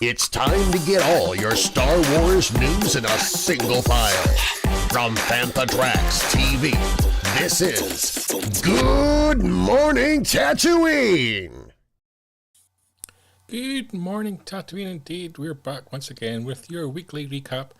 It's time to get all your Star Wars news in a single file. From Fantha Tracks TV, this is Good Morning Tatooine! Good morning, Tatooine, indeed. We're back once again with your weekly recap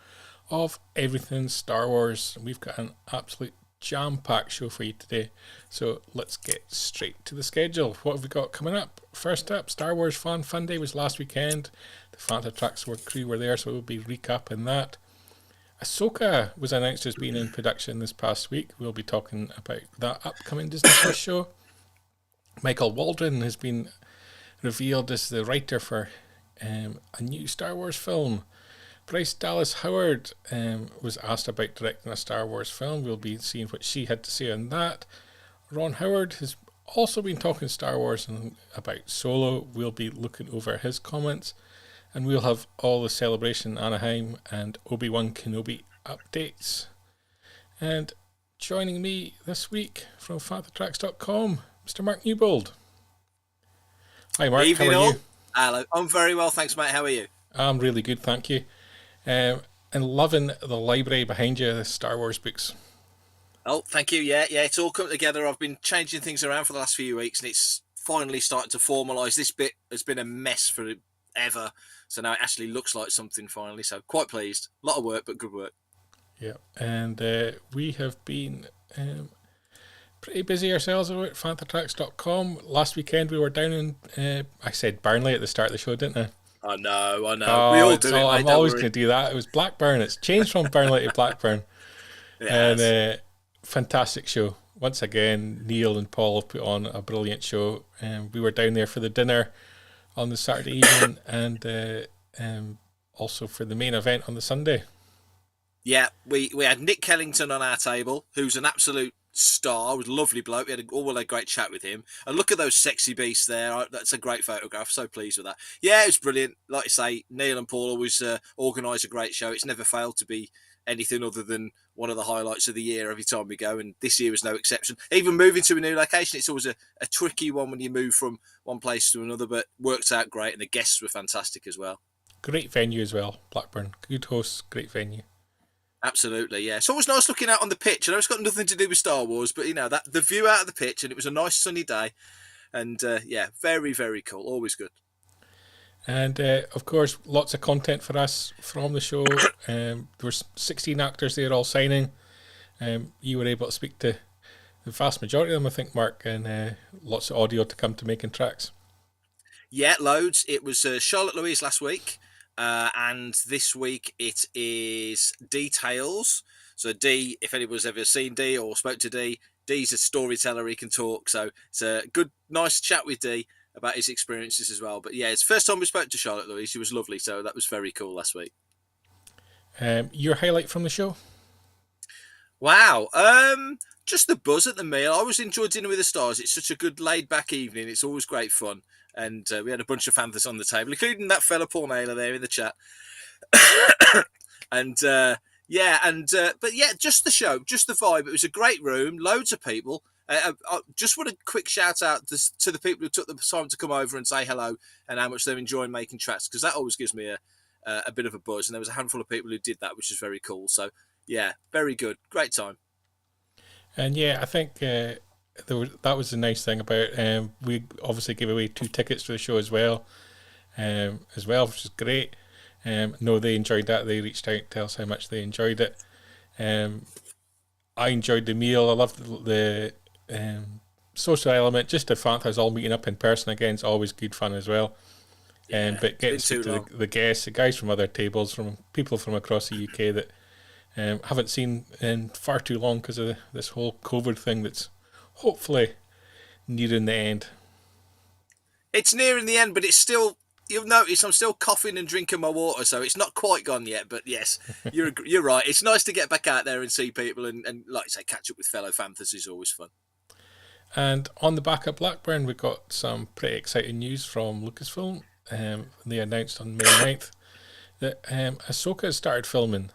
of everything Star Wars. We've got an absolute jam-packed show for you today, so let's get straight to the schedule. What have we got coming up? First up, Star Wars Fan Fun Day was last weekend. The Fantha Tracks crew were there, so we'll be recapping that. Ahsoka was announced as being in production this past week. We'll be talking about that upcoming Disney Plus show. Michael Waldren has been revealed as the writer for a new Star Wars film. Bryce Dallas Howard was asked about directing a Star Wars film. We'll be seeing what she had to say on that. Ron Howard has also been talking Star Wars and about Solo. We'll be looking over his comments. And we'll have all the Celebration Anaheim and Obi-Wan Kenobi updates. And joining me this week from FanthaTracks.com, Mr. Mark Newbold. Hi Mark, Evening, how are all. you? Hello, I'm very well, thanks mate, how are you? I'm really good, thank you. And loving the library behind you, the Star Wars books. Oh, thank you, yeah, it's all come together. I've been changing things around for the last few weeks and it's finally starting to formalise. This bit has been a mess forever, so now it actually looks like something finally, so quite pleased. A lot of work, but good work. Yeah, and we have been pretty busy ourselves over at FanthaTracks.com. Last weekend we were down in, I said Burnley at the start of the show, didn't I? I know. Oh, We all do it, mate, I'm always going to do that. It was Blackburn. It's changed from Burnley to Blackburn. Yes. And fantastic show. Once again, Neil and Paul have put on a brilliant show. We were down there for the dinner on the Saturday evening and also for the main event on the Sunday. Yeah, we had Nick Kellington on our table, who's an absolute star, was a lovely bloke. We had a great chat with him. And look at those sexy beasts there. That's a great photograph. So pleased with that. Yeah, it was brilliant. Like I say, Neil and Paul always organise a great show. It's never failed to be anything other than one of the highlights of the year every time we go, and this year was no exception. Even moving to a new location, it's always a tricky one when you move from one place to another, but worked out great, and the guests were fantastic as well. Great venue as well, Blackburn. Good hosts, great venue. Absolutely, yeah. It's always nice looking out on the pitch. I know it's got nothing to do with Star Wars, but you know that the view out of the pitch, and it was a nice sunny day, and yeah, very, very cool. Always good. And of course, lots of content for us from the show. There were 16 actors there all signing. You were able to speak to the vast majority of them, I think, Mark, and lots of audio to come to making tracks. Yeah, loads. It was Charlotte Louise last week. And this week it is Details. So D, if anyone's ever seen D or spoke to D, D's a storyteller, he can talk. So it's a good, nice chat with D about his experiences as well. But yeah, it's the first time we spoke to Charlotte Louise. She was lovely. So that was very cool last week. Your highlight from the show? Wow. Just the buzz at the meal. I always enjoyed Dinner with the Stars. It's such a good laid back evening. It's always great fun. And we had a bunch of fanthas on the table, including that fella Paul Naylor there in the chat. And but yeah, just the show, just the vibe. It was a great room, loads of people. I just want a quick shout out to the people who took the time to come over and say hello and how much they're enjoying making tracks, because that always gives me a bit of a buzz, and there was a handful of people who did that, which is very cool. So yeah, very good, great time. And yeah, I think that was the nice thing about we obviously gave away 2 tickets for the show as well, which is great. No, they enjoyed that. They reached out to tell us how much they enjoyed it. I enjoyed the meal. I loved the social element. Just the fact that I was all meeting up in person again is always good fun as well. But getting to the guests, the guys from other tables, from people from across the UK that haven't seen in far too long because of this whole COVID thing that's hopefully nearing the end. It's nearing the end, but it's still, you'll notice I'm still coughing and drinking my water, so it's not quite gone yet. But yes, you're right. It's nice to get back out there and see people and like I say, catch up with fellow Fanthas is always fun. And on the back of Blackburn, we got some pretty exciting news from Lucasfilm. They announced on May 9th that Ahsoka has started filming.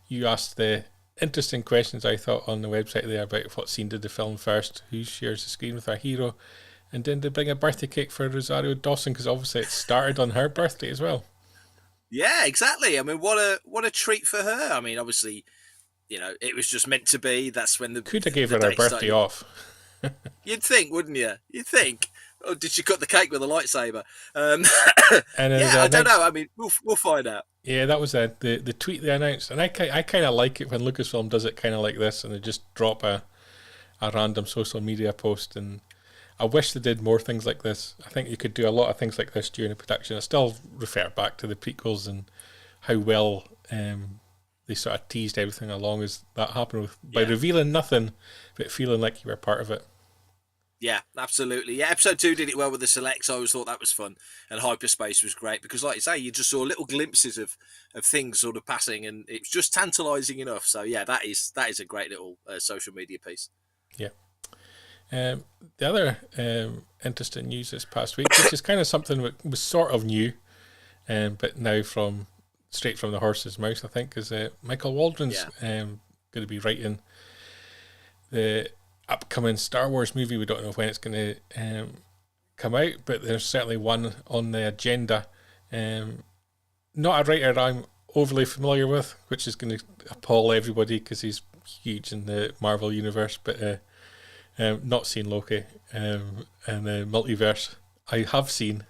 You asked the interesting questions, I thought, on the website there about what scene did the film first, who shares the screen with our hero, and then they bring a birthday cake for Rosario Dawson, because obviously it started on her birthday as well. Yeah, exactly. I mean, what a treat for her. I mean, obviously, you know, it was just meant to be. That's when could have gave her birthday started. Off. You'd think, wouldn't you? You'd think. Or did she cut the cake with a lightsaber? Yeah, I don't know. I mean, we'll find out. Yeah, that was the tweet they announced, and I kind of like it when Lucasfilm does it kind of like this, and they just drop a random social media post. And I wish they did more things like this. I think you could do a lot of things like this during the production. I still refer back to the prequels and how well they sort of teased everything along as that happened by revealing nothing, but feeling like you were part of it. Yeah, absolutely. Yeah, episode 2 did it well with the selects. I always thought that was fun, and hyperspace was great because, like you say, you just saw little glimpses of things sort of passing, and it's just tantalising enough. So yeah, that is a great little social media piece. Yeah. The other interesting news this past week, which is kind of something that was sort of new, but now straight from the horse's mouth, I think, is Michael Waldron's going to be writing the upcoming Star Wars movie. We don't know when it's going to come out, but there's certainly one on the agenda. Not a writer I'm overly familiar with, which is going to appall everybody because he's huge in the Marvel universe, but not seen Loki and the multiverse. I have seen,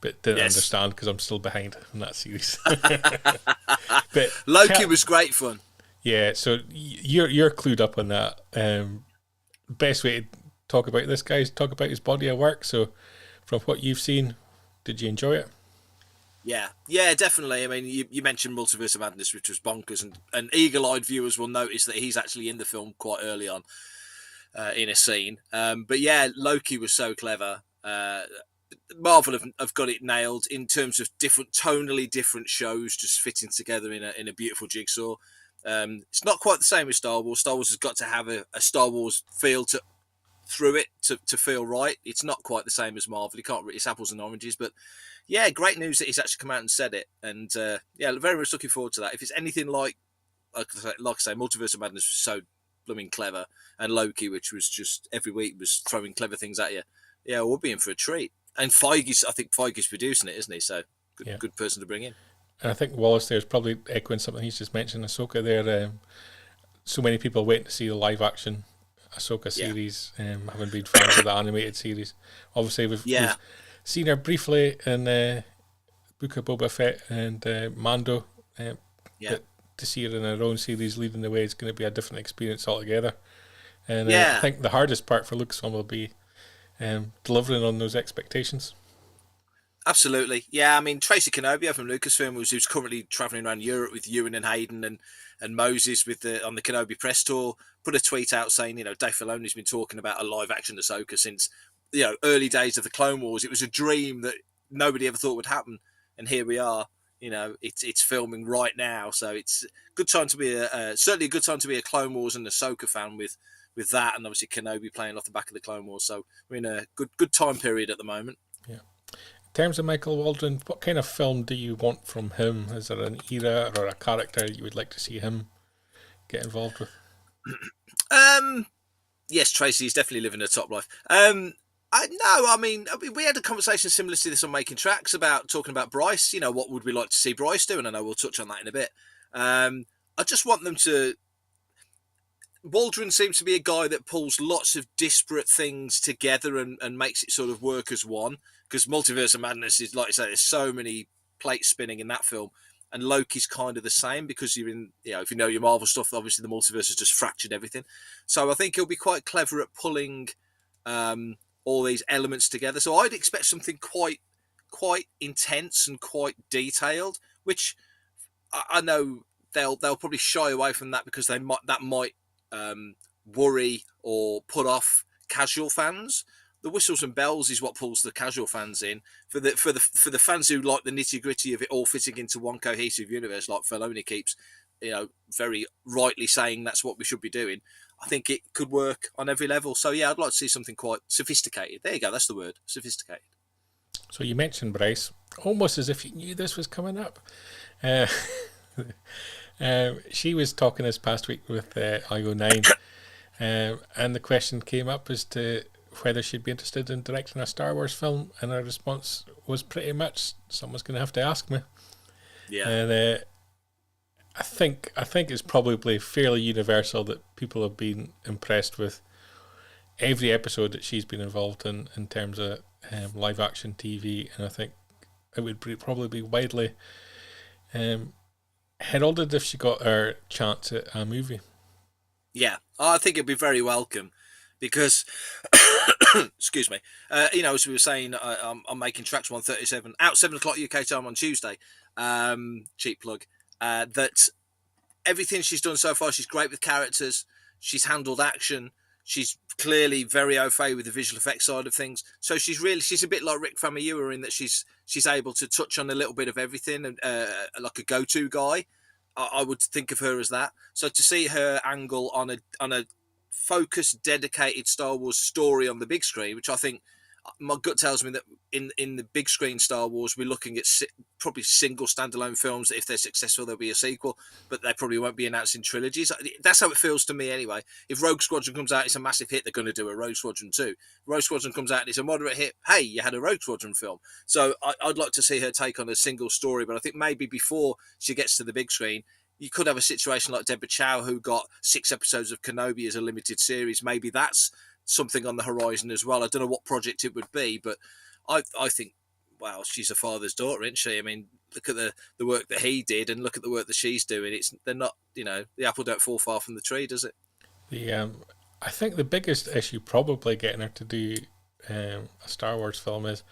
but didn't understand because I'm still behind in that series. But Loki was great fun. Yeah, so you're clued up on that. Best way to talk about this guy is talk about his body of work. So from what you've seen, did you enjoy it? Yeah, definitely. I mean, you mentioned Multiverse of Madness, which was bonkers, and eagle-eyed viewers will notice that he's actually in the film quite early on in a scene. But yeah, Loki was so clever. Marvel have got it nailed in terms of tonally different shows just fitting together in a beautiful jigsaw. It's not quite the same as Star Wars. Star Wars has got to have a Star Wars feel through it to feel right. It's not quite the same as Marvel. You can't. It's apples and oranges. But yeah, great news that he's actually come out and said it. And yeah, very much looking forward to that. If it's anything like I say, Multiverse of Madness was so blooming clever, and Loki, which was just every week was throwing clever things at you. Yeah, we'll be in for a treat. And I think Feige's producing it, isn't he? So good person to bring in. And I think Wallace there is probably echoing something he's just mentioned. Ahsoka there. So many people waiting to see the live action Ahsoka series, having been fans of the animated series. Obviously, we've seen her briefly in Book of Boba Fett and Mando. But to see her in her own series leading the way is going to be a different experience altogether. And I think the hardest part for Lucasfilm will be delivering on those expectations. Absolutely. Yeah, I mean, Tracy Kenobi from Lucasfilm, who's currently travelling around Europe with Ewan and Hayden and Moses on the Kenobi press tour, put a tweet out saying, Dave Filoni's been talking about a live-action Ahsoka since, early days of the Clone Wars. It was a dream that nobody ever thought would happen, and here we are. It's filming right now, so it's a good time to be certainly a good time to be a Clone Wars and Ahsoka fan with that, and obviously Kenobi playing off the back of the Clone Wars. So we're in a good time period at the moment. Yeah. In terms of Michael Waldron, what kind of film do you want from him? Is there an era or a character you would like to see him get involved with? Yes, Tracy is definitely living a top life. We had a conversation similar to this on Making Tracks about talking about Bryce. You know, what would we like to see Bryce do? And I know we'll touch on that in a bit. I just want them to. Waldron seems to be a guy that pulls lots of disparate things together and makes it sort of work as one. Because Multiverse of Madness is, like I say, there's so many plates spinning in that film. And Loki's kind of the same because you're in, if you know your Marvel stuff, obviously the multiverse has just fractured everything. So I think he'll be quite clever at pulling all these elements together. So I'd expect something quite intense and quite detailed, which I know they'll probably shy away from that because that might worry or put off casual fans. The whistles and bells is what pulls the casual fans in. For the fans who like the nitty gritty of it all fitting into one cohesive universe, like Filoni keeps, very rightly saying that's what we should be doing. I think it could work on every level. So yeah, I'd like to see something quite sophisticated. There you go, that's the word, sophisticated. So you mentioned Bryce, almost as if you knew this was coming up. She was talking this past week with IO9, and the question came up as to whether she'd be interested in directing a Star Wars film, and her response was pretty much, someone's going to have to ask me. Yeah. And I think it's probably fairly universal that people have been impressed with every episode that she's been involved in terms of live action TV, and I think it would probably be widely heralded if she got her chance at a movie. Yeah, I think it'd be very welcome because, excuse me, as we were saying, I'm making Tracks 137 out 7 o'clock UK time on Tuesday. Cheap plug. That everything she's done so far, she's great with characters. She's handled action. She's clearly very au fait with the visual effects side of things. So she's a bit like Rick Famuyiwa in that she's able to touch on a little bit of everything and like a go-to guy. I would think of her as that. So to see her angle on a focused, dedicated Star Wars story on the big screen, which I think my gut tells me that in the big screen Star Wars, we're looking at probably single standalone films. That if they're successful, there'll be a sequel, but they probably won't be announced in trilogies. That's how it feels to me anyway. If Rogue Squadron comes out, it's a massive hit, they're going to do a Rogue Squadron 2. Rogue Squadron comes out, it's a moderate hit. Hey, you had a Rogue Squadron film. So I'd like to see her take on a single story, but I think maybe before she gets to the big screen, you could have a situation like Deborah Chow, who got 6 episodes of Kenobi as a limited series. Maybe that's something on the horizon as well. I don't know what project it would be, but I think, wow, she's a father's daughter, isn't she? I mean, look at the work that he did and look at the work that she's doing. They're not, the apple don't fall far from the tree, does it? I think the biggest issue probably getting her to do a Star Wars film is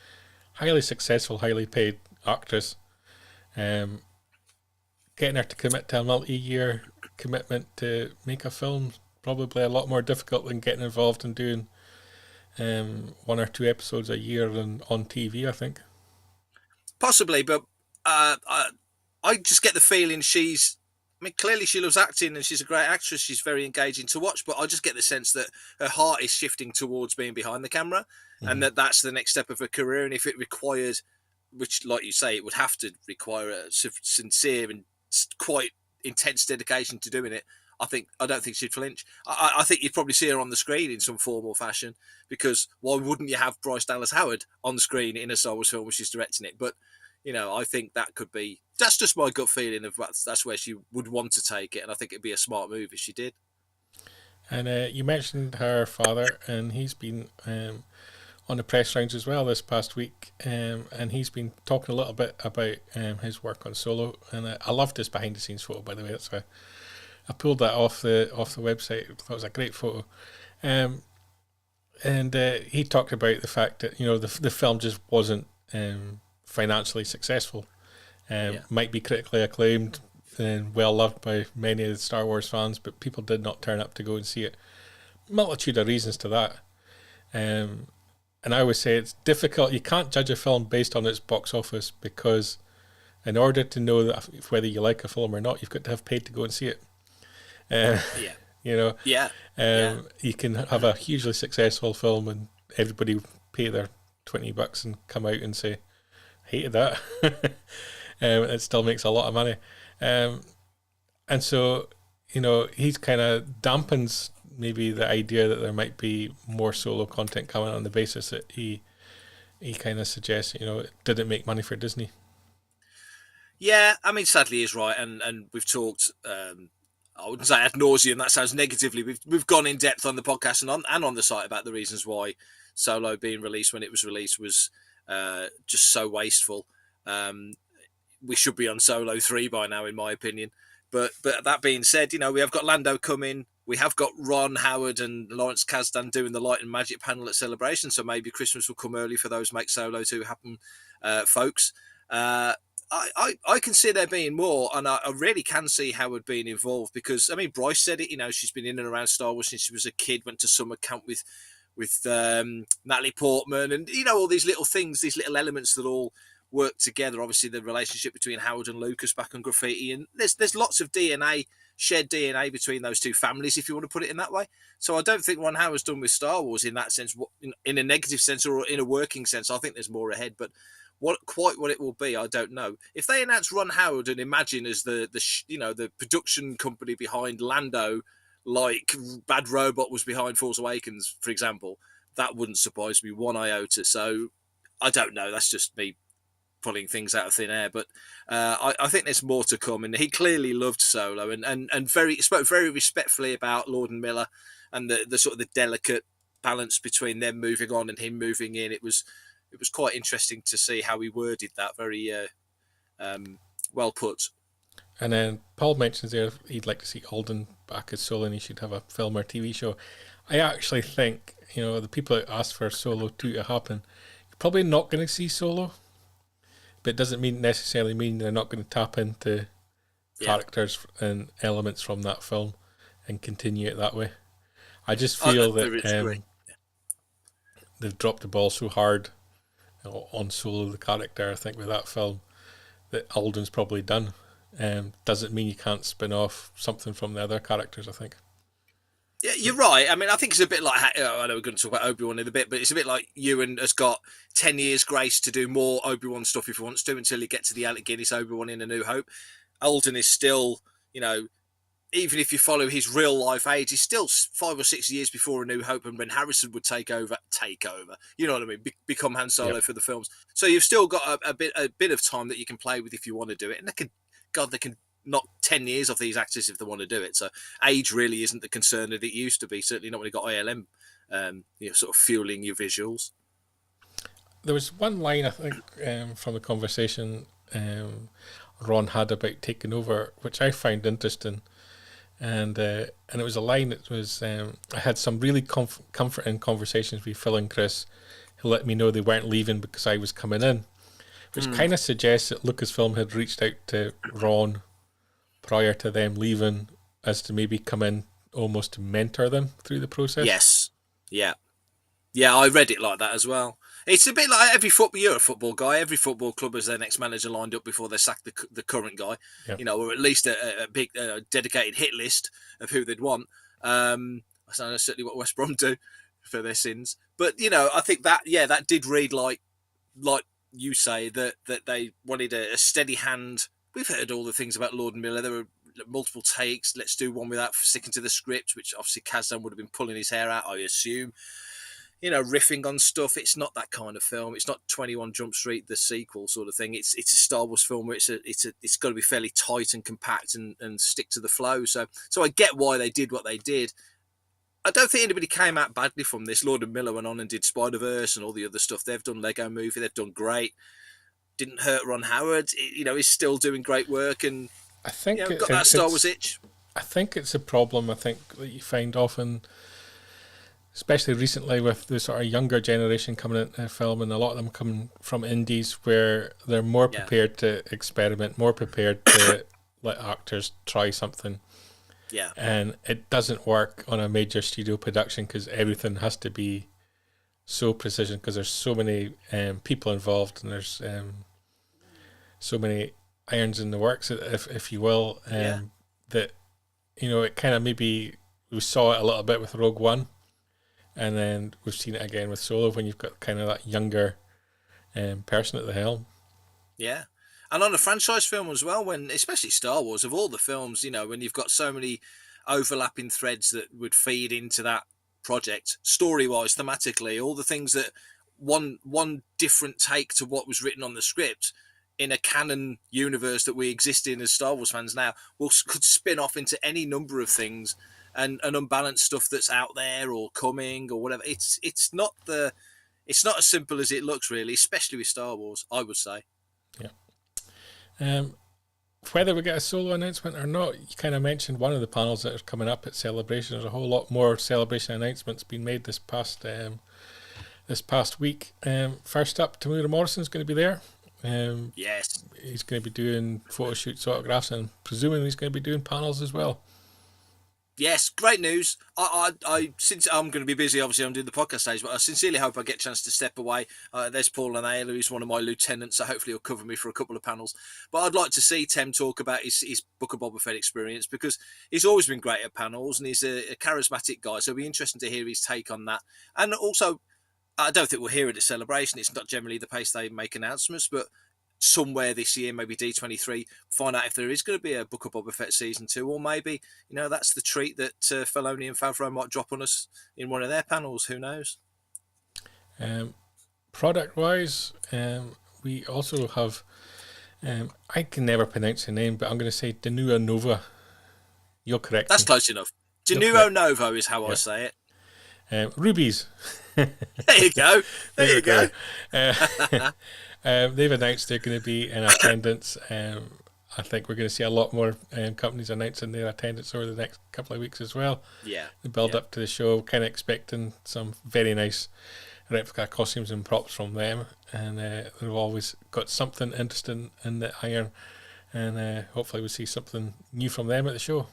highly successful, highly paid actress. Getting her to commit to a multi-year commitment to make a film probably a lot more difficult than getting involved in doing 1 or 2 episodes a year on TV, I think. Possibly, but I just get the feeling clearly she loves acting and she's a great actress. She's very engaging to watch, but I just get the sense that her heart is shifting towards being behind the camera, and that's the next step of her career. And if it required, which, like you say, it would have to require a sincere and quite intense dedication to doing it, I don't think she'd flinch. I think you'd probably see her on the screen in some form or fashion, because why wouldn't you have Bryce Dallas Howard on the screen in a Star Wars film when she's directing it? But I think that's just my gut feeling of that's where she would want to take it, and I think it'd be a smart move if she did. And you mentioned her father, and he's been on the press rounds as well this past week, and he's been talking a little bit about his work on Solo, and I loved this behind the scenes photo, by the way. I pulled that off the website. I thought it was a great photo, and he talked about the fact that the film just wasn't financially successful. Might be critically acclaimed and well loved by many of the Star Wars fans, but people did not turn up to go and see it. Multitude of reasons to that. And I always say it's difficult. You can't judge a film based on its box office, because in order to know that whether you like a film or not, you've got to have paid to go and see it. You can have a hugely successful film and everybody pay their $20 and come out and say, hated that. It still makes a lot of money. And so, he kind of dampens maybe the idea that there might be more Solo content coming on the basis that he kind of suggests, it didn't make money for Disney. Yeah, I mean, sadly, he's right, and we've talked. I wouldn't say ad nauseum. That sounds negatively. We've gone in depth on the podcast and on the site about the reasons why Solo being released when it was released was just so wasteful. We should be on Solo 3 by now, in my opinion. But that being said, we have got Lando coming. We have got Ron Howard and Lawrence Kasdan doing the Light and Magic panel at Celebration. So maybe Christmas will come early for those Make Solo 2 happen, folks. I can see there being more, and I really can see Howard being involved because, I mean, Bryce said it, she's been in and around Star Wars since she was a kid, went to summer camp with Natalie Portman, and, all these little things, these little elements that all work together. Obviously, the relationship between Howard and Lucas back on Graffiti, and there's lots of shared DNA between those two families, if you want to put it in that way. So I don't think Ron Howard's done with Star Wars in that sense, in a negative sense or in a working sense. I think there's more ahead, but what it will be, I don't know. If they announce Ron Howard and Imagine as the production company behind Lando, like Bad Robot was behind Force Awakens, for example, that wouldn't surprise me one iota. So I don't know. That's just me pulling things out of thin air, but I think there's more to come. And he clearly loved Solo and spoke very respectfully about Lord and Miller and the sort of the delicate balance between them moving on and him moving in. It was quite interesting to see how he worded that. Very well put. And then Paul mentions there he'd like to see Alden back as Solo and he should have a film or TV show. I actually think, the people that asked for Solo 2 to happen, you're probably not going to see Solo, but it doesn't necessarily mean they're not going to tap into characters and elements from that film and continue it that way. I just feel that they've dropped the ball so hard on Solo, the character, I think, with that film, that Alden's probably done. Doesn't mean you can't spin off something from the other characters, I think. Yeah, you're right. I mean, I think it's a bit like, I know we're going to talk about Obi-Wan in a bit, but it's a bit like Ewan has got 10 years grace to do more Obi-Wan stuff if he wants to until he gets to the Alec Guinness Obi-Wan in A New Hope. Alden is still, even if you follow his real life age, he's still 5 or 6 years before A New Hope and when Harrison would take over, you know what I mean, become Han Solo for the films. So you've still got a bit of time that you can play with if you want to do it. And they can knock 10 years off these actors if they want to do it. So age really isn't the concern that it used to be, certainly not when you got ILM sort of fueling your visuals. There was one line, I think, from the conversation Ron had about taking over, which I found interesting. And it was a line that was, I had some really comforting conversations with Phil and Chris who let me know they weren't leaving because I was coming in, which kind of suggests that Lucasfilm had reached out to Ron prior to them leaving as to maybe come in almost to mentor them through the process. Yes. Yeah, I read it like that as well. It's a bit like you're a football guy. Every football club has their next manager lined up before they sack the current guy, or at least a big dedicated hit list of who they'd want. That's certainly what West Brom do for their sins. But, I think that did read like you say, that they wanted a steady hand. We've heard all the things about Lord and Miller. There were multiple takes. Let's do one without sticking to the script, which obviously Kazdan would have been pulling his hair out, I assume. Riffing on stuff. It's not that kind of film. It's not 21 Jump Street, the sequel sort of thing. It's a Star Wars film where it's got to be fairly tight and compact and stick to the flow. So I get why they did what they did. I don't think anybody came out badly from this. Lord and Miller went on and did Spider-Verse and all the other stuff. They've done Lego Movie. They've done great. Didn't hurt Ron Howard. He's still doing great work and I think got that Star Wars itch. I think it's a problem. I think that you find often, especially recently with the sort of younger generation coming into film, and a lot of them coming from indies where they're more prepared to experiment, more prepared to let actors try something. Yeah. And it doesn't work on a major studio production because everything has to be so precision because there's so many people involved and there's so many irons in the works, if you will, that, it kind of maybe we saw it a little bit with Rogue One. And then we've seen it again with Solo when you've got kind of that younger person at the helm. Yeah. And on a franchise film as well, when especially Star Wars, of all the films, when you've got so many overlapping threads that would feed into that project, story-wise, thematically, all the things that one different take to what was written on the script in a canon universe that we exist in as Star Wars fans now could spin off into any number of things and unbalanced stuff that's out there or coming or whatever. It's not as simple as it looks, really, especially with Star Wars, I would say. Yeah. Whether we get a solo announcement or not, you kind of mentioned one of the panels that are coming up at Celebration. There's a whole lot more Celebration announcements being made this past week. First up, Tamura Morrison's going to be there. Yes. He's going to be doing photo shoots, autographs, and presumably he's going to be doing panels as well. Yes, great news. I since I'm going to be busy, obviously I'm doing the podcast stage, but I sincerely hope I get a chance to step away. There's Paul Lanayla, who's one of my lieutenants, so hopefully he'll cover me for a couple of panels. But I'd like to see Tem talk about his Book of Boba Fett experience, because he's always been great at panels and he's a charismatic guy, so it'll be interesting to hear his take on that. And also, I don't think we'll hear it at Celebration. It's not generally the pace they make announcements, but somewhere this year, maybe D23, find out if there is going to be a Book of Boba Fett season 2, or maybe, that's the treat that Filoni and Favreau might drop on us in one of their panels. Who knows? Product-wise, we also have, I can never pronounce the name, but I'm going to say Denua Nova. You'll correct That's me. close enough. Genuo Novo is how I say it. Rubies. There you go. There you go. They've announced they're going to be in attendance. I think we're going to see a lot more companies announcing their attendance over the next couple of weeks as well. Yeah. The build up to the show, kind of expecting some very nice replica costumes and props from them. And they've always got something interesting in the iron. And hopefully we'll see something new from them at the show.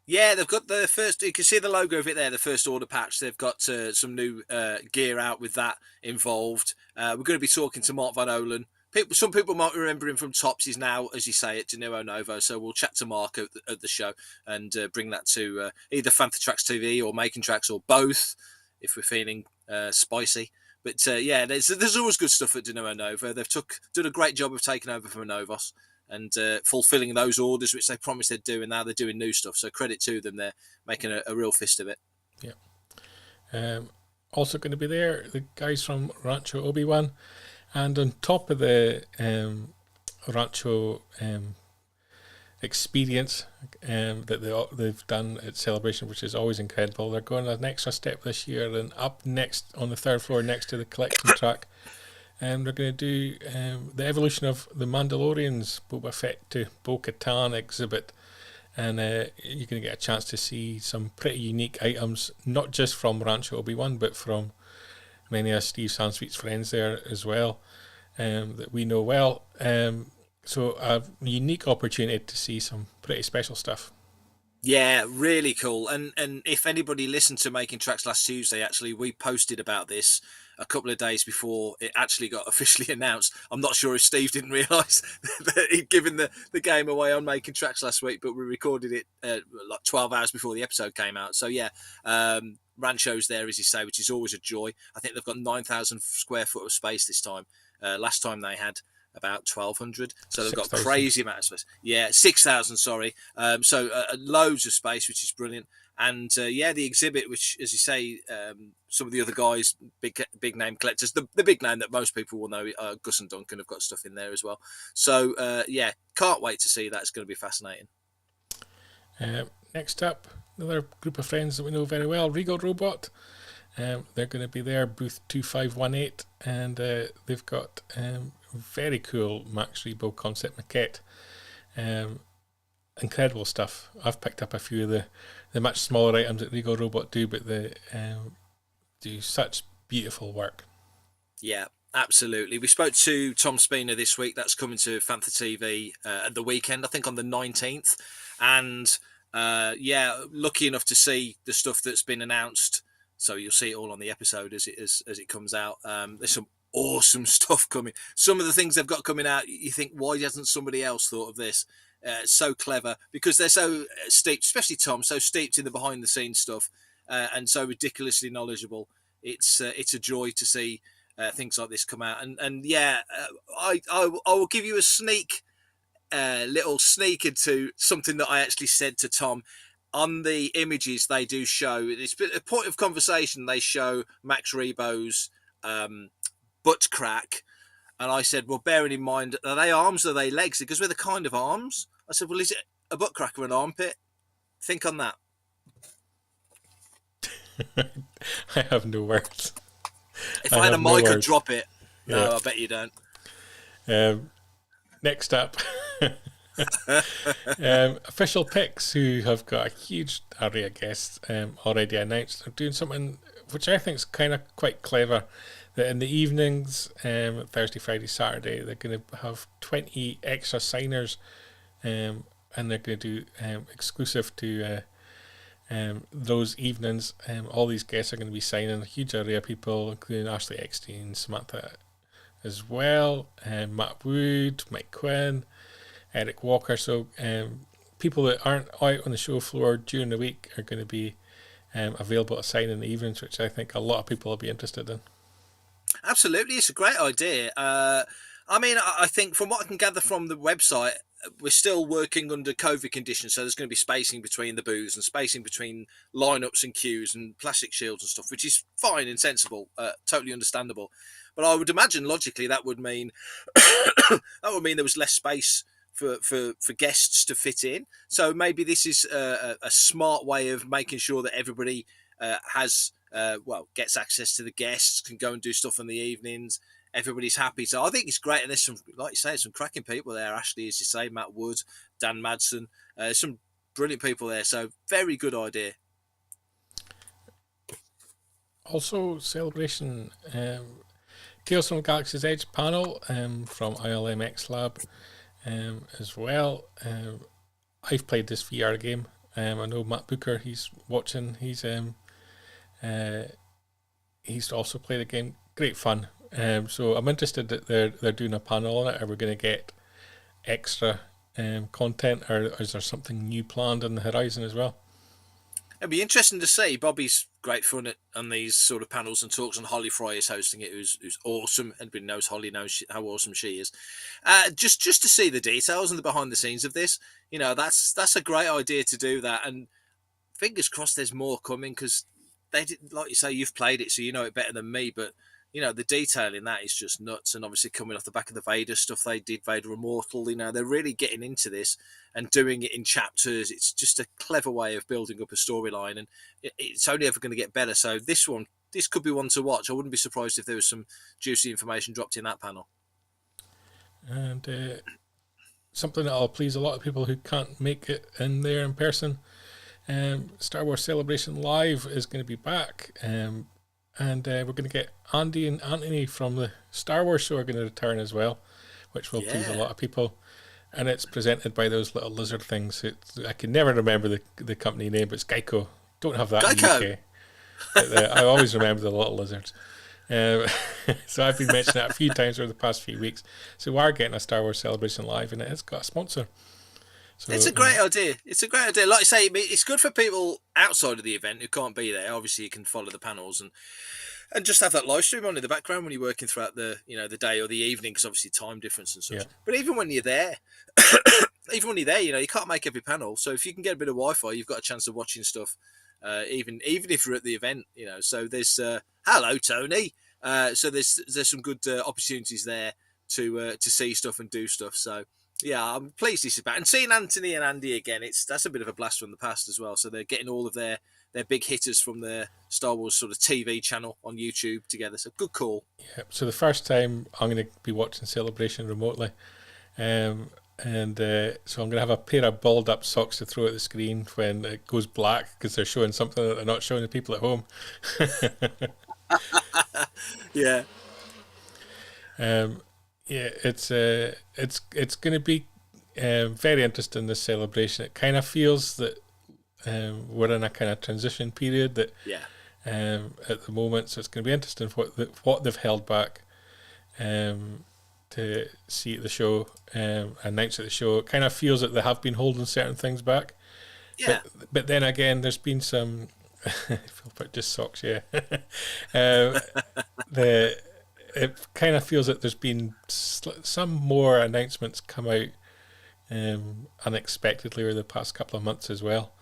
Yeah, they've got the first, you can see the logo of it there, the first order patch. They've got some new gear out with that involved. We're going to be talking to Mark Van Olen. Some people might remember him from Tops. He's now, as you say, at De Niro Novo. So we'll chat to Mark at the show and bring that to either Fantha Tracks TV or Making Tracks, or both, if we're feeling spicy. But yeah, there's always good stuff at De Niro Novo. They've done a great job of taking over from Novos and fulfilling those orders which they promised they'd do, and now they're doing new stuff. So credit to them, they're making a real fist of it. Yeah. Also going to be there, the guys from Rancho Obi-Wan, and on top of the Rancho experience that they've done at Celebration, which is always incredible, they're going an extra step this year, and up next on the third floor next to the collection track, they're going to do the evolution of the Mandalorian's Boba Fett to Bo-Katan exhibit, and you're going to get a chance to see some pretty unique items, not just from Rancho Obi-Wan, but from many of Steve Sansweet's friends there as well, that we know well. So a unique opportunity to see some pretty special stuff. Yeah, really cool. And if anybody listened to Making Tracks last Tuesday, actually, we posted about this a couple of days before it actually got officially announced. I'm not sure if Steve didn't realise that he'd given the game away on Making Tracks last week, but we recorded it like 12 hours before the episode came out. So yeah, Rancho's there, as you say, which is always a joy. I think they've got 9,000 square foot of space this time. Last time they had about 1,200, so they've 6, got crazy amount of space. Yeah, 6,000, sorry. So loads of space, which is brilliant. And yeah, the exhibit, which, as you say, some of the other guys, big name collectors, the big name that most people will know, Gus and Duncan, have got stuff in there as well. So yeah, can't wait to see that. It's going to be fascinating. Next up, another group of friends that we know very well, Regal Robot. They're going to be there, booth 2518, and they've got very cool Max Rebo concept maquette. Incredible stuff. I've picked up a few of the much smaller items that Regal Robot do, but they do such beautiful work. Yeah, absolutely. We spoke to Tom Spina this week. That's coming to Fantha TV at the weekend, I think on the 19th. And yeah, lucky enough to see the stuff that's been announced. So you'll see it all on the episode as it comes out. There's some awesome stuff coming. Some of the things they've got coming out, you think, why hasn't somebody else thought of this? It's so clever, because they're so steeped, especially Tom, so steeped in the behind the scenes stuff, and so ridiculously knowledgeable. It's a joy to see things like this come out. And yeah, I will give you a little sneak into something that I actually said to Tom. on the images they do show, it's a point of conversation, they show Max Rebo's butt crack. And I said, well, bearing in mind, are they arms or are they legs? Because we're the kind of arms. I said, well, is it a butt crack or an armpit? Think on that. I have no words. If I had a mic, I'd drop it. No, Yeah. I bet you don't. Next up, official picks, who have got a huge array of guests already announced. They're doing something which I think is kind of quite clever. That in the evenings, Thursday, Friday, Saturday, they're going to have 20 extra signers, and they're going to do exclusive to those evenings. All these guests are going to be signing a huge array of people, including Ashley Eckstein, Samantha as well, Matt Wood, Mike Quinn, Eric Walker. So people that aren't out on the show floor during the week are going to be available to sign in the evenings, which I think a lot of people will be interested in. Absolutely, it's a great idea. I mean, I think from what I can gather from the website, we're still working under COVID conditions, so there's going to be spacing between the booths and spacing between lineups and queues and plastic shields and stuff, which is fine and sensible, totally understandable. But I would imagine logically that would mean there was less space for guests to fit in. So maybe this is a smart way of making sure that everybody has gets access to the guests, can go and do stuff in the evenings. Everybody's happy. So I think it's great. And there's some, like you say, some cracking people there. Ashley, as you say, Matt Wood, Dan Madsen, some brilliant people there. So very good idea. Also, celebration Tales from Galaxy's Edge panel from ILMX Lab as well. I've played this VR game. I know Matt Booker, he's watching. He's also played the game. Great fun. So I'm interested that they're doing a panel on it. Are we going to get extra content, or is there something new planned on the horizon as well? It'd be interesting to see. Bobby's great fun on these sort of panels and talks, and Holly Fry is hosting it, who's awesome. Everybody knows Holly knows how awesome she is. Just to see the details and the behind the scenes of this, that's a great idea to do that. And fingers crossed, there's more coming, because they did, like you say, you've played it, so you know it better than me. But the detail in that is just nuts. And obviously coming off the back of the Vader stuff they did, Vader Immortal, they're really getting into this and doing it in chapters. It's just a clever way of building up a storyline, and it's only ever going to get better. So this could be one to watch. I wouldn't be surprised if there was some juicy information dropped in that panel. And something that'll please a lot of people who can't make it in there in person. Star Wars Celebration Live is going to be back. And we're going to get Andy and Anthony from the Star Wars show are going to return as well, which will please a lot of people. And it's presented by those little lizard things. I can never remember the company name, but it's Geico. Don't have that Geico. in the UK. But, I always remember the little lizards. So I've been mentioning it a few times over the past few weeks. So we are getting a Star Wars Celebration Live, and it has got a sponsor. So, it's a great idea. It's a great idea. Like I say, it's good for people outside of the event who can't be there. Obviously, you can follow the panels and just have that live stream on in the background when you're working throughout the the day or the evening, because obviously time difference and such. Yeah. But even when you're there, you can't make every panel. So if you can get a bit of Wi-Fi, you've got a chance of watching stuff. Even if you're at the event, So there's hello Tony. So there's some good opportunities there to see stuff and do stuff. So. Yeah, I'm pleased this is back. And seeing Anthony and Andy again, that's a bit of a blast from the past as well. So they're getting all of their big hitters from their Star Wars sort of TV channel on YouTube together. So good call. Yeah. So the first time I'm going to be watching Celebration remotely, so I'm going to have a pair of balled up socks to throw at the screen when it goes black, because they're showing something that they're not showing the people at home. Yeah. Yeah, it's going to be very interesting, this celebration. It kind of feels that we're in a kind of transition period at the moment, so it's going to be interesting what they've held back to see at the show, announce at the show. It kind of feels that they have been holding certain things back. Yeah. But then again, there's been some just socks, yeah. It kind of feels that there's been some more announcements come out unexpectedly over the past couple of months as well.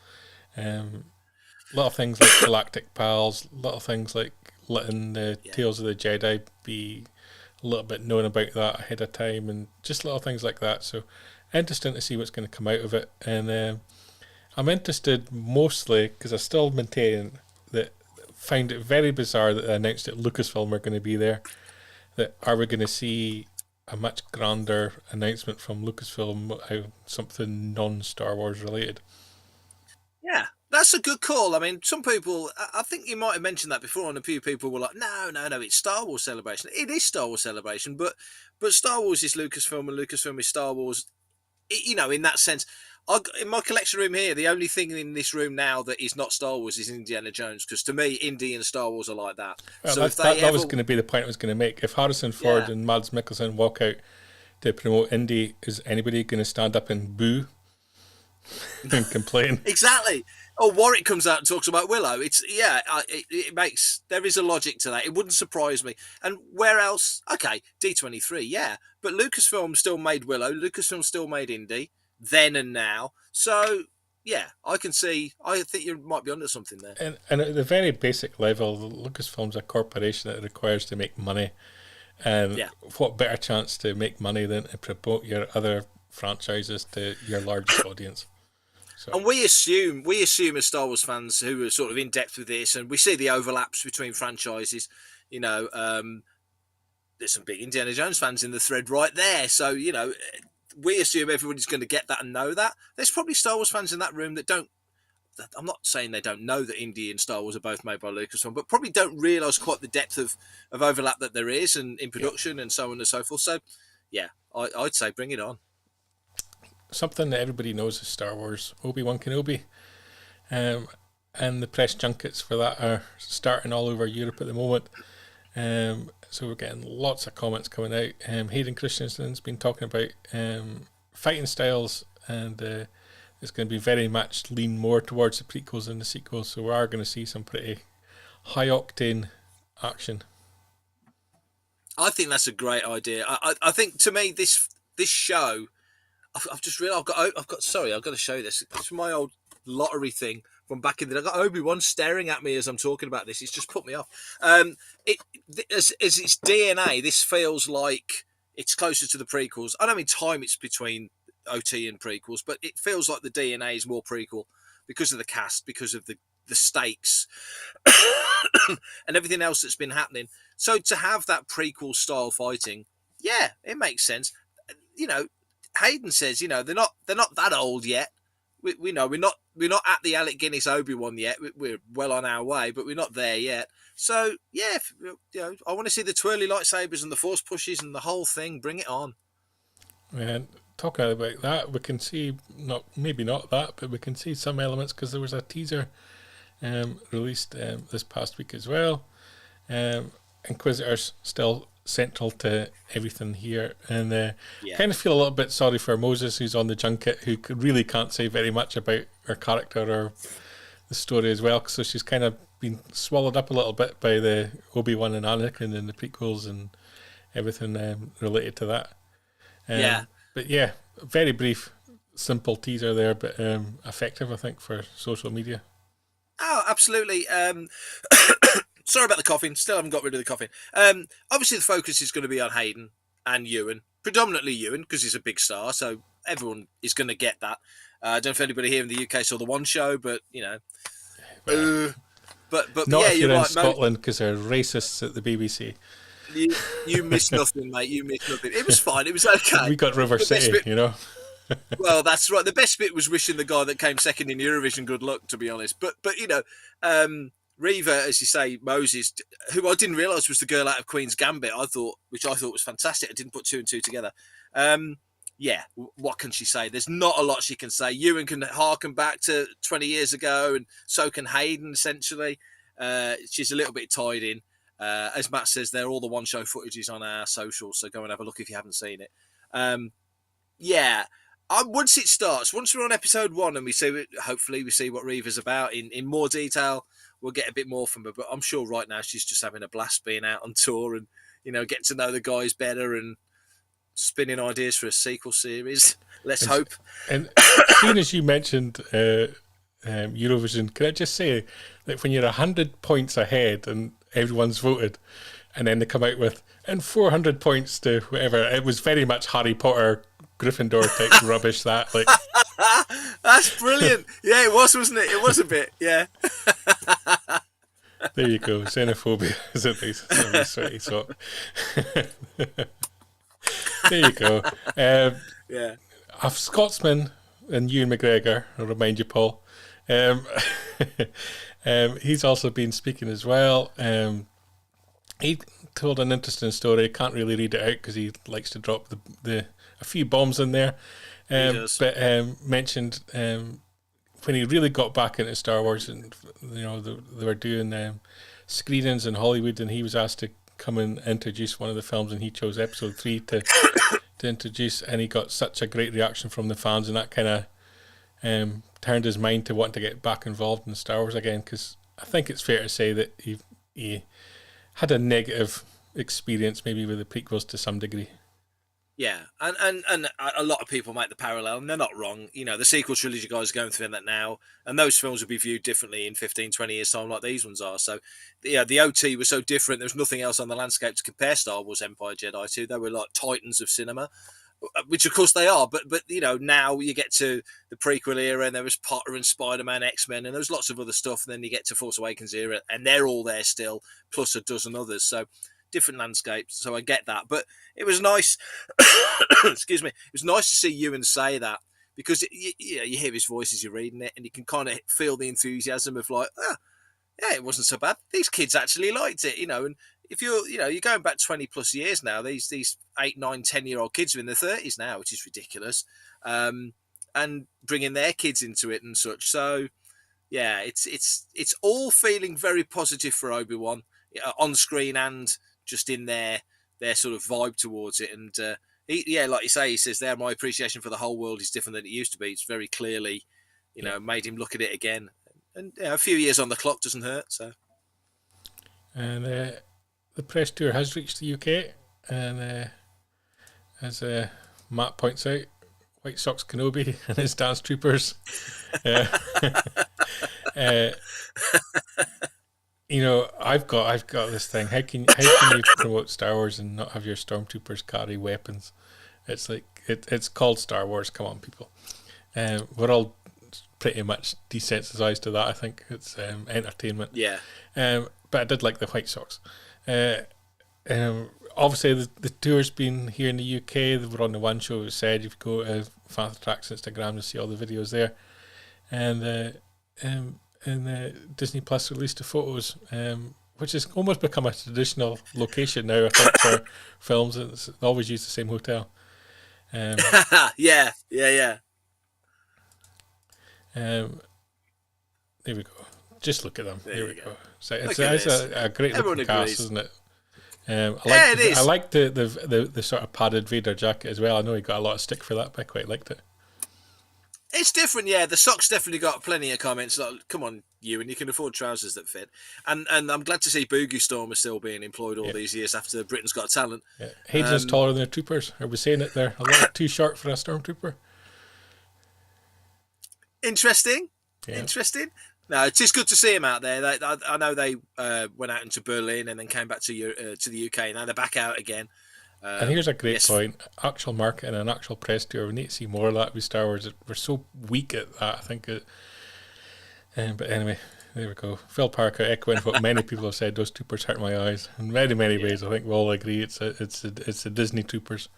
Little things like Galactic Pals, little things like letting the Tales of the Jedi be a little bit known about that ahead of time, and just little things like that. So interesting to see what's going to come out of it. And I'm interested mostly because I still maintain that find it very bizarre that they announced that Lucasfilm are going to be there. That are we going to see a much grander announcement from Lucasfilm, something non-Star Wars related? Yeah, that's a good call. I mean, some people, I think you might have mentioned that before, and a few people were like, no, it's Star Wars Celebration. It is Star Wars Celebration, but Star Wars is Lucasfilm and Lucasfilm is Star Wars. In that sense, in my collection room here, the only thing in this room now that is not Star Wars is Indiana Jones, because to me, Indy and Star Wars are like that. Well, So that was going to be the point I was going to make. If Harrison Ford Yeah. and Mads Mikkelsen walk out to promote Indy, is anybody going to stand up and boo and complain? Exactly. Oh, Warwick comes out and talks about Willow. It makes, there is a logic to that. It wouldn't surprise me. And where else? Okay, D23, yeah, but Lucasfilm still made Willow. Lucasfilm still made Indy then and now. So yeah, I can see. I think you might be onto something there. And at the very basic level, Lucasfilm's a corporation that requires to make money. And what better chance to make money than to promote your other franchises to your largest audience? So. And we assume as Star Wars fans who are sort of in depth with this, and we see the overlaps between franchises. There's some big Indiana Jones fans in the thread right there. So we assume everybody's going to get that and know that. There's probably Star Wars fans in that room that don't. I'm not saying they don't know that Indy and Star Wars are both made by Lucasfilm, but probably don't realise quite the depth of overlap that there is, and in production and so on and so forth. So, yeah, I'd say bring it on. Something that everybody knows is Star Wars. Obi-Wan Kenobi, and the press junkets for that are starting all over Europe at the moment. So we're getting lots of comments coming out. Hayden Christensen's been talking about fighting styles, and it's going to be very much lean more towards the prequels and the sequels. So we are going to see some pretty high octane action. I think that's a great idea. I think, to me, this show, I've just realised I've got to show you this. It's my old lottery thing from back in the day. I've got Obi-Wan staring at me as I'm talking about this. It's just put me off. As its DNA, this feels like it's closer to the prequels. I don't mean time it's between OT and prequels, but it feels like the DNA is more prequel because of the cast, because of the stakes and everything else that's been happening. So to have that prequel style fighting, yeah, it makes sense. Hayden says, they're not that old yet. We know we're not at the Alec Guinness Obi-Wan yet. We're well on our way, but we're not there yet. So yeah, I want to see the twirly lightsabers and the force pushes and the whole thing. Bring it on. And talking about that, we can see maybe not that, but we can see some elements because there was a teaser released this past week as well. Inquisitors still central to everything here, and kind of feel a little bit sorry for Moses, who's on the junket, who really can't say very much about her character or the story as well, so she's kind of been swallowed up a little bit by the Obi-Wan and Anakin and the prequels and everything related to that. But yeah, very brief, simple teaser there, but effective, I think, for social media. Oh, absolutely. Sorry about the coughing. Still haven't got rid of the coughing. Obviously, the focus is going to be on Hayden and Ewan. Predominantly Ewan, because he's a big star, so everyone is going to get that. I don't know if anybody here in the UK saw the One Show, but, but not yeah, if you're in right, Scotland, because they're racists at the BBC. You missed nothing, mate. You missed nothing. It was fine. It was okay. We got River City, Well, that's right. The best bit was wishing the guy that came second in Eurovision good luck, to be honest. But Reva, as you say, Moses, who I didn't realise was the girl out of Queen's Gambit, which I thought was fantastic. I didn't put two and two together. What can she say? There's not a lot she can say. Ewan can harken back to 20 years ago, and so can Hayden, essentially. She's a little bit tied in. As Matt says, all the One Show footages on our socials, so go and have a look if you haven't seen it. Once it starts, once we're on episode 1 and hopefully we see what Reva's about in more detail, we'll get a bit more from her. But I'm sure right now she's just having a blast being out on tour and, getting to know the guys better and spinning ideas for a sequel series. Let's hope. And as soon as you mentioned Eurovision, can I just say that when you're 100 points ahead and everyone's voted, and then they come out with, and 400 points to whatever, it was very much Harry Potter, Gryffindor type rubbish, that, like. That's brilliant. Yeah, it was, wasn't it? It was a bit, yeah. There you go. Xenophobia is a nice sweaty sock. There you go. Yeah. A Scotsman and Ewan McGregor, I'll remind you, Paul. He's also been speaking as well. He told an interesting story. Can't really read it out because he likes to drop a few bombs in there. But mentioned when he really got back into Star Wars, and they were doing screenings in Hollywood, and he was asked to come and introduce one of the films, and he chose Episode 3 to introduce, and he got such a great reaction from the fans, and that kind of turned his mind to wanting to get back involved in Star Wars again, because I think it's fair to say that he had a negative experience maybe with the prequels to some degree. Yeah, and a lot of people make the parallel, and they're not wrong. The sequel trilogy guys are going through that now, and those films will be viewed differently in 15, 20 years' time like these ones are. So, the OT was so different. There was nothing else on the landscape to compare Star Wars Empire Jedi to. They were like titans of cinema, which of course they are. But now you get to the prequel era, and there was Potter and Spider-Man, X-Men, and there's lots of other stuff. And then you get to Force Awakens era, and they're all there still, plus a dozen others. So, different landscapes, so I get that, but it was nice. Excuse me. It was nice to see Ewan say that, because you hear his voice as you're reading it, and you can kind of feel the enthusiasm of like, yeah, it wasn't so bad. These kids actually liked it, And if you're going back 20 plus years now, these 8, 9, 10-year-old kids are in their 30s now, which is ridiculous, and bringing their kids into it and such. So yeah, it's all feeling very positive for Obi-Wan on screen and just in their sort of vibe towards it. And like you say, he says there, my appreciation for the whole world is different than it used to be. It's very clearly, made him look at it again. And a few years on the clock doesn't hurt. So, and the press tour has reached the UK, and as Matt points out, White Sox Kenobi and his dance troopers. I've got this thing. How can you promote Star Wars and not have your stormtroopers carry weapons? It's like it's called Star Wars. Come on, people. We're all pretty much desensitized to that. I think it's entertainment. Yeah. But I did like the White Sox. Obviously, the tour's been here in the UK. They were on the one show. It said if you go to Father Track's Instagram, you'll see all the videos there. And Disney Plus released the photos, which has almost become a traditional location now, I think, for films. They always use the same hotel. Yeah. There we go. Just look at them. There we go. So it's a great looking cast, isn't it? It is. I like the sort of padded Vader jacket as well. I know he got a lot of stick for that, but I quite liked it. It's different, yeah. The socks definitely got plenty of comments like, come on, Ewan, you can afford trousers that fit. And I'm glad to see Boogie Storm is still being employed all these years after Britain's Got Talent. Yeah. Hayden's taller than the troopers. Are we saying it there? A little too short for a stormtrooper? Interesting. No, it is good to see him out there. I know they went out into Berlin and then came back to the UK. Now they're back out again. And here's a great point. Actual marketing and actual press tour. We need to see more of that with Star Wars. We're so weak at that, I think. But anyway, there we go. Phil Parker echoing what many people have said. Those troopers hurt my eyes in many ways. I think we all agree it's the Disney troopers.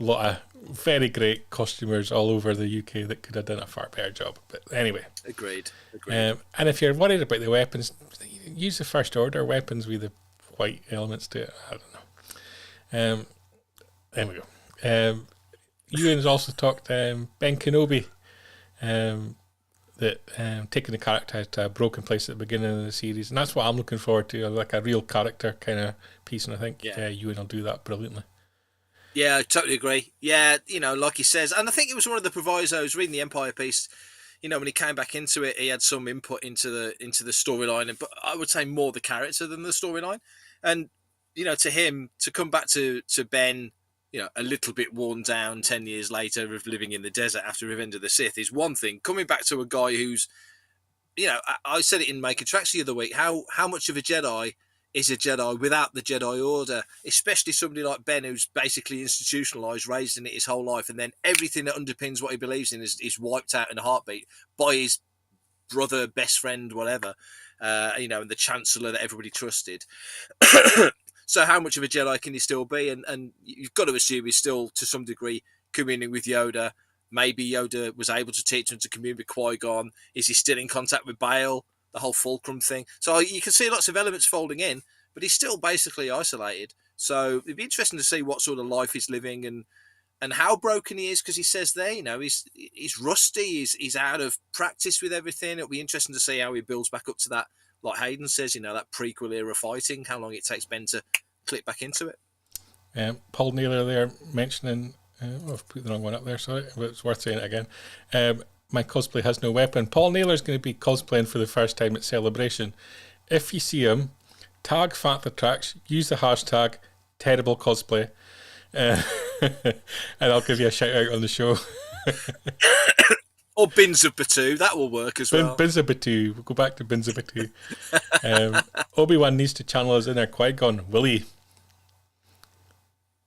Lot of very great costumers all over the UK that could have done a far better job. But anyway, agreed. And if you're worried about the weapons, use the First Order weapons with the white elements to it. I don't know. There we go. Ewan's also talked Ben Kenobi, that taking the character to a broken place at the beginning of the series, and that's what I'm looking forward to, like a real character kind of piece. And I think Ewan will do that brilliantly. Yeah, I totally agree. Yeah, like he says, and I think it was one of the provisos reading the Empire piece. When he came back into it, he had some input into the storyline, but I would say more the character than the storyline. And to him, to come back to Ben, a little bit worn down 10 years later of living in the desert after Revenge of the Sith is one thing. Coming back to a guy who's, I said it in Making Tracks the other week, how much of a Jedi is a Jedi without the Jedi Order, especially somebody like Ben, who's basically institutionalized, raised in it his whole life, and then everything that underpins what he believes in is wiped out in a heartbeat by his brother, best friend, whatever, and the Chancellor that everybody trusted. So how much of a Jedi can he still be? And you've got to assume he's still, to some degree, communing with Yoda. Maybe Yoda was able to teach him to commune with Qui-Gon. Is he still in contact with Bail? The whole Fulcrum thing. So you can see lots of elements folding in, but he's still basically isolated. So it'd be interesting to see what sort of life he's living and how broken he is, because he says there, he's rusty, he's out of practice with everything. It'll be interesting to see how he builds back up to that, like Hayden says, that prequel era fighting, how long it takes Ben to click back into it. Paul Naylor there mentioning, I've put the wrong one up there, sorry, but it's worth saying it again. My cosplay has no weapon. Paul Naylor's going to be cosplaying for the first time at Celebration. If you see him, tag FatTheTracks, use the hashtag terrible cosplay, and I'll give you a shout out on the show. Or Bins of Batu, that will work as well. Bins of Batu, we'll go back to Bins of Batu. Obi-Wan needs to channel his inner Qui-Gon, will he?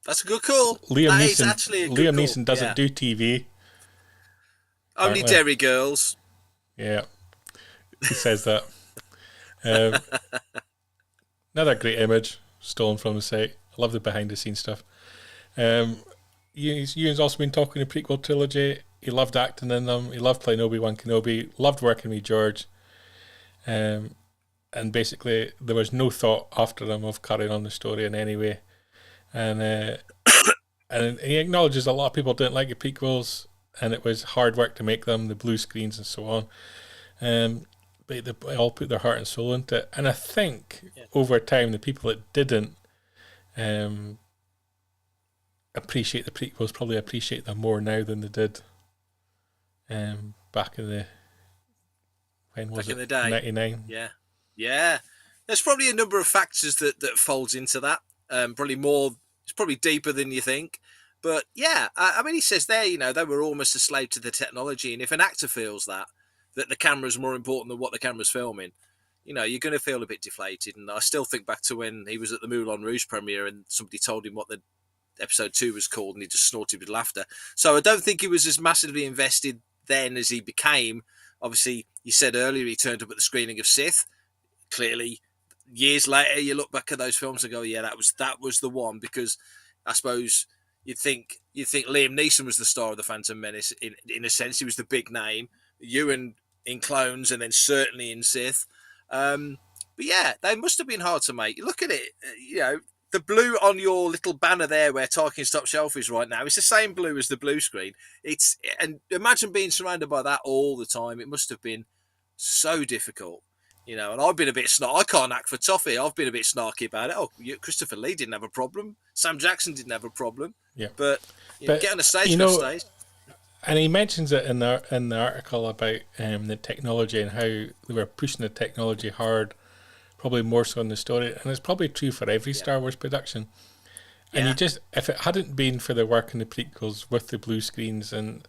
That's a good call. Liam Neeson doesn't do TV. Only Derry girls. Yeah, he says that. Another great image stolen from the site. I love the behind-the-scenes stuff. Ewan's also been talking the prequel trilogy. He loved acting in them. He loved playing Obi-Wan Kenobi. Loved working with George. And basically, there was no thought after them of carrying on the story in any way. And he acknowledges a lot of people didn't like the prequels, and it was hard work to make them, the blue screens and so on. But they all put their heart and soul into it. And I think over time, the people that didn't appreciate the prequels probably appreciate them more now than they did back in the... When was back it? In the day. 99. Yeah. There's probably a number of factors that folds into that. It's probably deeper than you think. But yeah, I mean, he says there, they were almost a slave to the technology. And if an actor feels that the camera's more important than what the camera's filming, you're going to feel a bit deflated. And I still think back to when he was at the Moulin Rouge premiere and somebody told him what the episode 2 was called and he just snorted with laughter. So I don't think he was as massively invested then as he became. Obviously, you said earlier he turned up at the screening of Sith. Clearly, years later, you look back at those films and go, yeah, that was the one, because I suppose you'd think Liam Neeson was the star of the Phantom Menace. In a sense, he was the big name. Ewan in Clones, and then certainly in Sith. But yeah, they must have been hard to make. Look at it, the blue on your little banner there where Tarkin's top shelf is right now, it's the same blue as the blue screen. And imagine being surrounded by that all the time. It must have been so difficult. And I've been a bit snarky. I can't act for toffee. I've been a bit snarky about it. Oh, Christopher Lee didn't have a problem. Sam Jackson didn't have a problem. Yeah. But get on the stage, stage. And he mentions it in the article about the technology and how they were pushing the technology hard, probably more so in the story. And it's probably true for every Star Wars production. And if it hadn't been for the work in the prequels with the blue screens and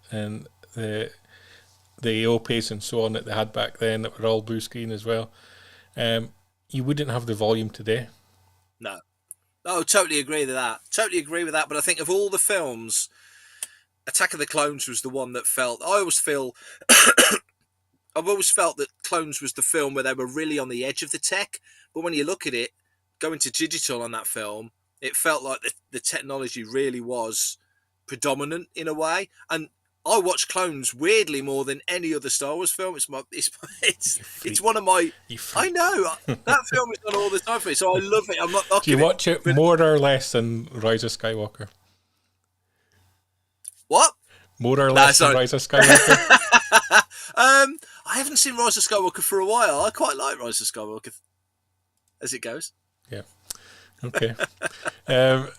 the OPs and so on that they had back then that were all blue screen as well, you wouldn't have the volume today. No, totally agree with that. But I think of all the films, Attack of the Clones was the one that felt... I've always felt that Clones was the film where they were really on the edge of the tech. But when you look at it, going to digital on that film, it felt like the technology really was predominant in a way. And I watch Clones weirdly more than any other Star Wars film. It's one of my... I know. That film is on all the time for me, so I love it. I'm not knocking it. Do you watch it more or less than Rise of Skywalker? What? More or less than Rise of Skywalker? I haven't seen Rise of Skywalker for a while. I quite like Rise of Skywalker as it goes. Yeah. Okay. The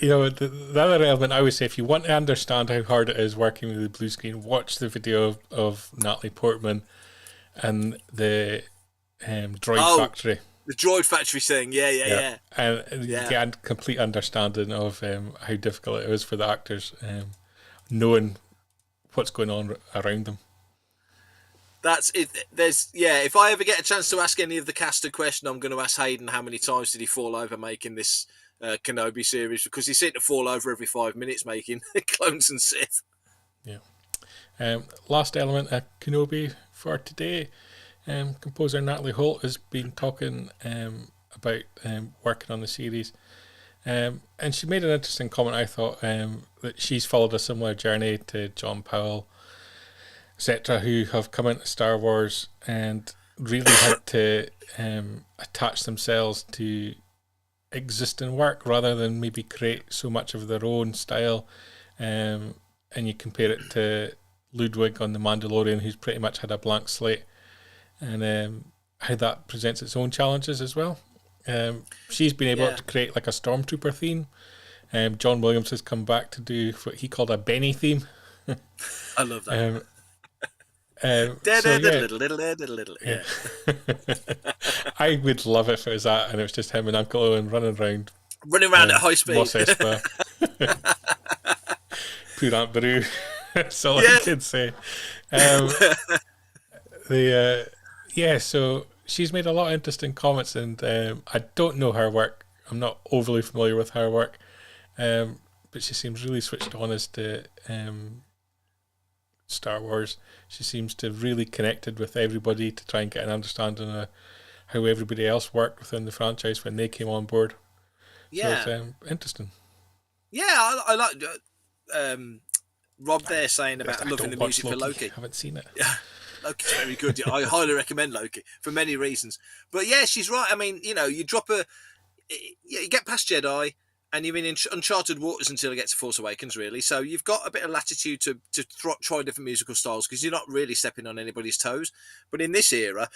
other element, I would say, if you want to understand how hard it is working with the blue screen, watch the video of Natalie Portman and the Droid Factory. The Droid Factory thing, yeah. And you get a complete understanding of how difficult it is for the actors, knowing what's going on around them. That's it. If I ever get a chance to ask any of the cast a question, I'm going to ask Hayden how many times did he fall over making this Kenobi series, because he seemed to fall over every 5 minutes making Clones and Sith. Yeah. Last element of Kenobi for today. Composer Natalie Holt has been talking about working on the series, and she made an interesting comment. I thought that she's followed a similar journey to John Powell, etc., who have come into Star Wars and really had to attach themselves to existing work rather than maybe create so much of their own style. And you compare it to Ludwig on The Mandalorian, who's pretty much had a blank slate, and how that presents its own challenges as well. She's been able to create like a Stormtrooper theme. John Williams has come back to do what he called a Benny theme. I love that. Yeah. I would love it if it was that, and it was just him and Uncle Owen running around at high speed. Mos Espa. Poor Aunt Beru. That's all I can say. So she's made a lot of interesting comments, and I don't know her work. I'm not overly familiar with her work, but she seems really switched on as to Star Wars. She seems to have really connected with everybody to try and get an understanding of how everybody else worked within the franchise when they came on board. Yeah. So it's interesting. Yeah, I like Rob there saying about loving the music for Loki. I haven't seen it. Yeah, Loki's very good. I highly recommend Loki for many reasons. But yeah, she's right. I mean, you drop you get past Jedi, and you're in uncharted waters until it gets to Force Awakens, really. So you've got a bit of latitude to try different musical styles, because you're not really stepping on anybody's toes. But in this era,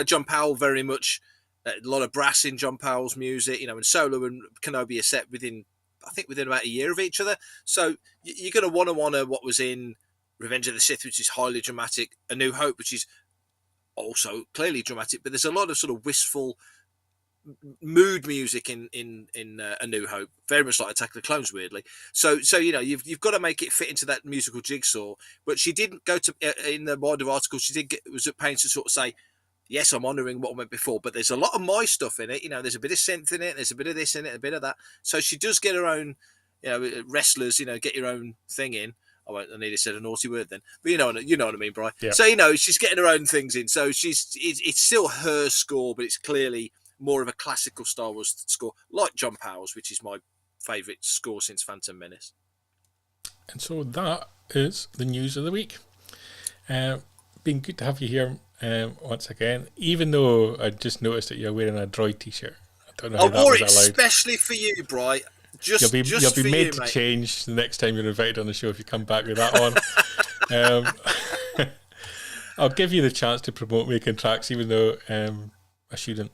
John Powell very much, a lot of brass in John Powell's music, and Solo and Kenobi are set within about a year of each other. So you're going to want what was in Revenge of the Sith, which is highly dramatic, A New Hope, which is also clearly dramatic, but there's a lot of sort of wistful mood music in A New Hope, very much like Attack of the Clones, weirdly. So you've got to make it fit into that musical jigsaw. But she didn't go to in the wider article. She was at pains to sort of say, yes, I'm honouring what went before, but there's a lot of my stuff in it. There's a bit of synth in it, there's a bit of this in it, a bit of that. So she does get her own, wrestlers. Get your own thing in. I need to say a naughty word then, but you know what I mean, Brian. Yeah. So she's getting her own things in. So it's still her score, but it's clearly more of a classical Star Wars score, like John Powell's, which is my favourite score since Phantom Menace. And so that is the news of the week. Been good to have you here once again, even though I just noticed that you're wearing a droid t-shirt. I don't know how that was allowed. I wore it especially for you, Bri. You'll be made to change the next time you're invited on the show if you come back with that on. I'll give you the chance to promote Making Tracks, even though I shouldn't.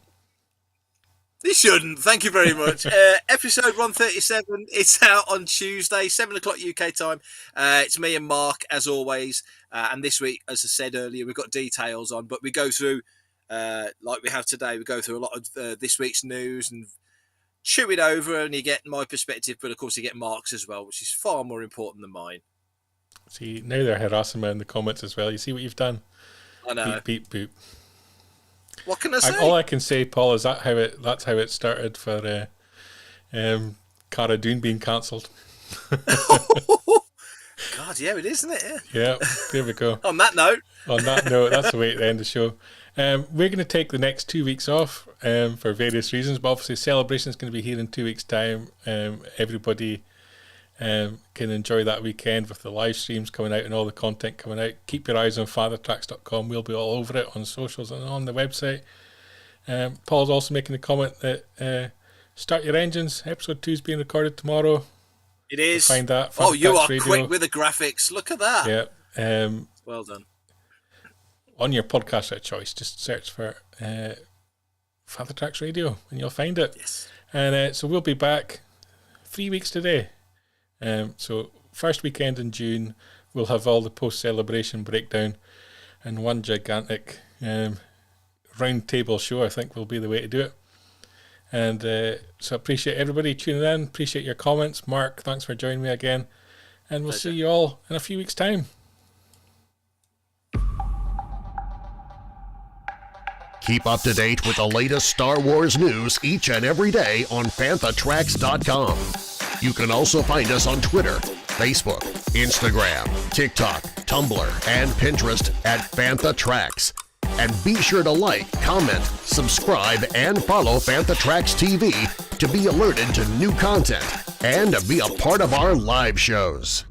You shouldn't. Thank you very much. Episode 137. It's out on Tuesday, 7 o'clock UK time. It's me and Mark, as always. And this week, as I said earlier, we've got details on, but we go through, like we have today, we go through a lot of this week's news and chew it over, and you get my perspective, but of course you get Mark's as well, which is far more important than mine. See, now they're harassing me in the comments as well. You see what you've done? I know. Beep, beep, boop. What can I say? All I can say, Paul, is that's how it started for Cara Dune being cancelled. God, yeah, it is, isn't it? Yeah, there we go. On that note, that's the way to end the show. We're going to take the next 2 weeks off for various reasons, but obviously Celebration is going to be here in 2 weeks' time. Everybody can enjoy that weekend with the live streams coming out and all the content coming out. Keep your eyes on fathertracks.com. We'll be all over it on socials and on the website. Paul's also making a comment that Start Your Engines, episode 2 is being recorded tomorrow. It is. Find that. Oh, you are Radio. Quick with the graphics. Look at that. Yeah. Well done. On your podcast of choice, just search for Father Tracks Radio and you'll find it. Yes. And so we'll be back 3 weeks today. So first weekend in June, we'll have all the post-celebration breakdown and one gigantic round table show, I think, will be the way to do it. And so I appreciate everybody tuning in. Appreciate your comments. Mark, thanks for joining me again. And we'll see you all in a few weeks' time. Keep up to date with the latest Star Wars news each and every day on FanthaTracks.com. You can also find us on Twitter, Facebook, Instagram, TikTok, Tumblr, and Pinterest at FanthaTracks. And be sure to like, comment, subscribe, and follow FanthaTracks TV to be alerted to new content and to be a part of our live shows.